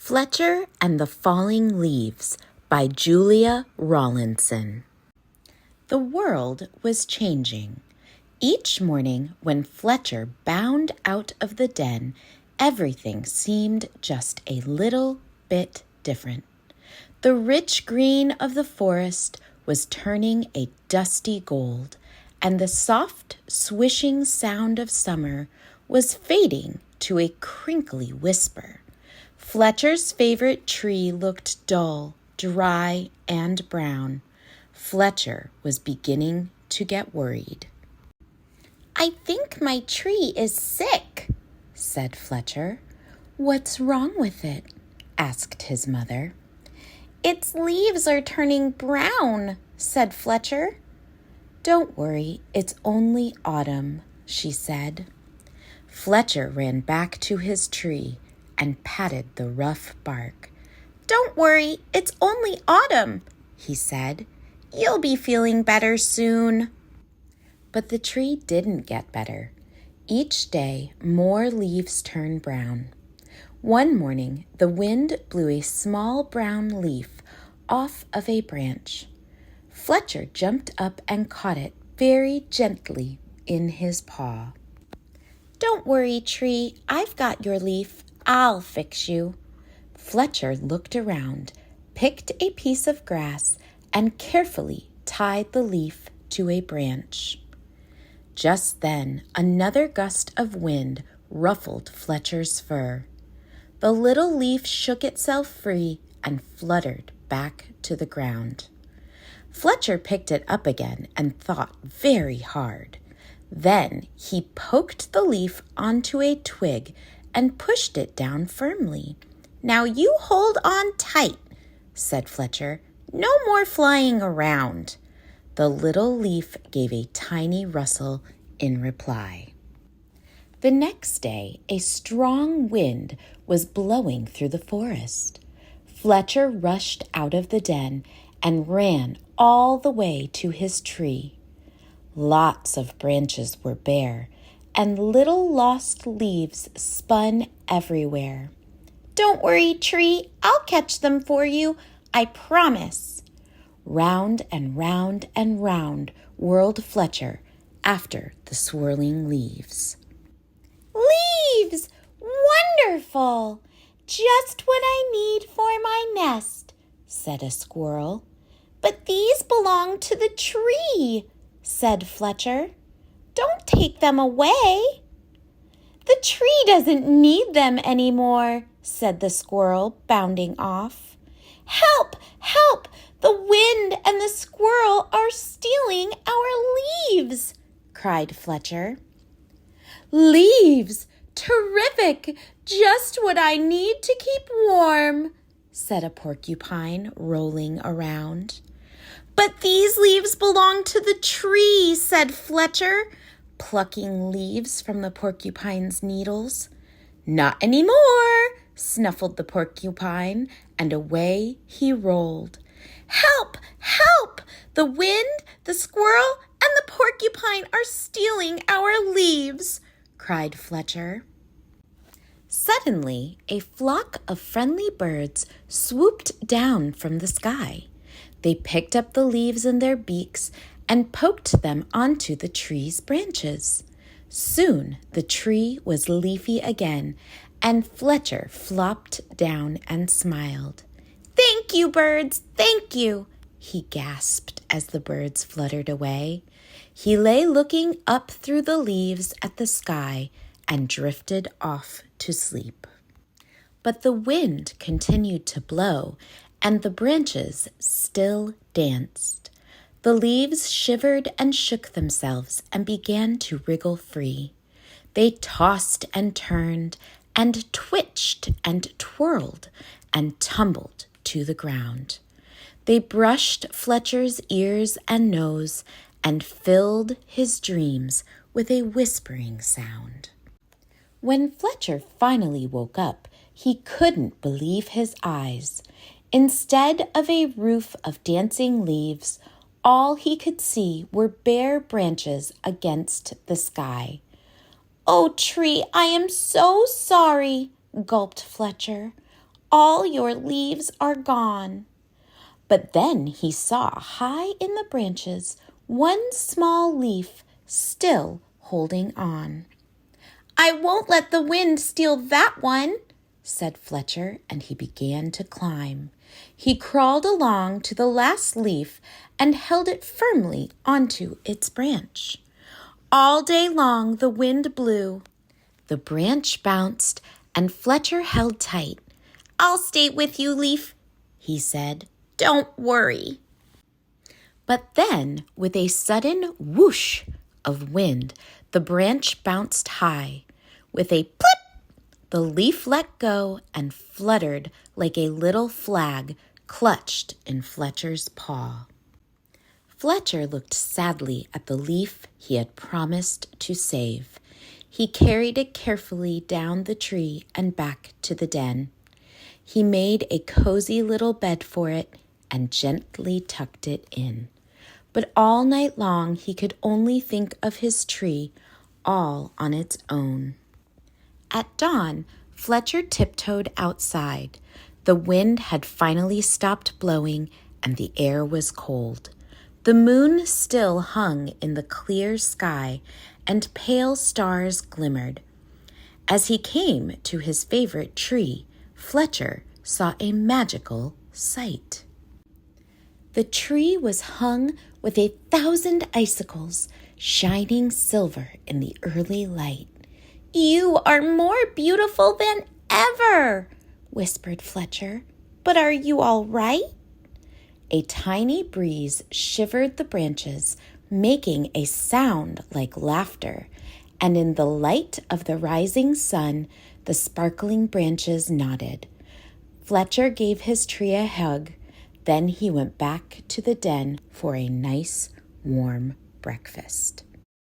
Fletcher and the Falling Leaves by Julia Rawlinson. The world was changing. Each morning when Fletcher bounded out of the den, everything seemed just a little bit different. The rich green of the forest was turning a dusty gold, and the soft, swishing sound of summer was fading to a crinkly whisper. Fletcher's favorite tree looked dull, dry, and brown. Fletcher was beginning to get worried. "I think my tree is sick," said Fletcher. "What's wrong with it?" asked his mother. "Its leaves are turning brown," said Fletcher. "Don't worry, it's only autumn," she said. Fletcher ran back to his tree and patted the rough bark. "Don't worry, it's only autumn," he said. "You'll be feeling better soon." But the tree didn't get better. Each day, more leaves turned brown. One morning, the wind blew a small brown leaf off of a branch. Fletcher jumped up and caught it very gently in his paw. "Don't worry, tree, I've got your leaf. I'll fix you." Fletcher looked around, picked a piece of grass, and carefully tied the leaf to a branch. Just then, another gust of wind ruffled Fletcher's fur. The little leaf shook itself free and fluttered back to the ground. Fletcher picked it up again and thought very hard. Then he poked the leaf onto a twig and pushed it down firmly. "Now you hold on tight," said Fletcher. "No more flying around." The little leaf gave a tiny rustle in reply. The next day, a strong wind was blowing through the forest. Fletcher rushed out of the den and ran all the way to his tree. Lots of branches were bare, and little lost leaves spun everywhere. "Don't worry, tree, I'll catch them for you, I promise." Round and round and round whirled Fletcher after the swirling leaves. "Leaves! Wonderful! Just what I need for my nest," said a squirrel. "But these belong to the tree," said Fletcher. "Don't take them away." "The tree doesn't need them anymore," said the squirrel, bounding off. "Help! Help! The wind and the squirrel are stealing our leaves," cried Fletcher. "Leaves! Terrific! Just what I need to keep warm," said a porcupine, rolling around. "But these leaves belong to the tree," said Fletcher, plucking leaves from the porcupine's needles. "Not anymore," snuffled the porcupine, and away he rolled. "Help! Help! The wind, the squirrel, and the porcupine are stealing our leaves," cried Fletcher. Suddenly, a flock of friendly birds swooped down from the sky. They picked up the leaves in their beaks and poked them onto the tree's branches. Soon the tree was leafy again, and Fletcher flopped down and smiled. "Thank you, birds, thank you," he gasped as the birds fluttered away. He lay looking up through the leaves at the sky and drifted off to sleep. But the wind continued to blow, and the branches still danced. The leaves shivered and shook themselves and began to wriggle free. They tossed and turned and twitched and twirled and tumbled to the ground. They brushed Fletcher's ears and nose and filled his dreams with a whispering sound. When Fletcher finally woke up, he couldn't believe his eyes. Instead of a roof of dancing leaves, all he could see were bare branches against the sky. "Oh, tree, I am so sorry," gulped Fletcher. All your leaves are gone." But then he saw high in the branches one small leaf still holding on. "I won't let the wind steal that one," said Fletcher, and he began to climb. He crawled along to the last leaf and held it firmly onto its branch. All day long the wind blew. The branch bounced, and Fletcher held tight. "I'll stay with you, leaf," he said. "Don't worry." But then, with a sudden whoosh of wind, the branch bounced high. With a plip, the leaf let go and fluttered like a little flag clutched in Fletcher's paw. Fletcher looked sadly at the leaf he had promised to save. He carried it carefully down the tree and back to the den. He made a cozy little bed for it and gently tucked it in. But all night long he could only think of his tree all on its own. At dawn, Fletcher tiptoed outside. The wind had finally stopped blowing and the air was cold. The moon still hung in the clear sky and pale stars glimmered. As he came to his favorite tree, Fletcher saw a magical sight. The tree was hung with 1,000 icicles, shining silver in the early light. "You are more beautiful than ever," whispered Fletcher. "But are you all right?" A tiny breeze shivered the branches, making a sound like laughter, and in the light of the rising sun, the sparkling branches nodded. Fletcher gave his tree a hug. Then he went back to the den for a nice, warm breakfast.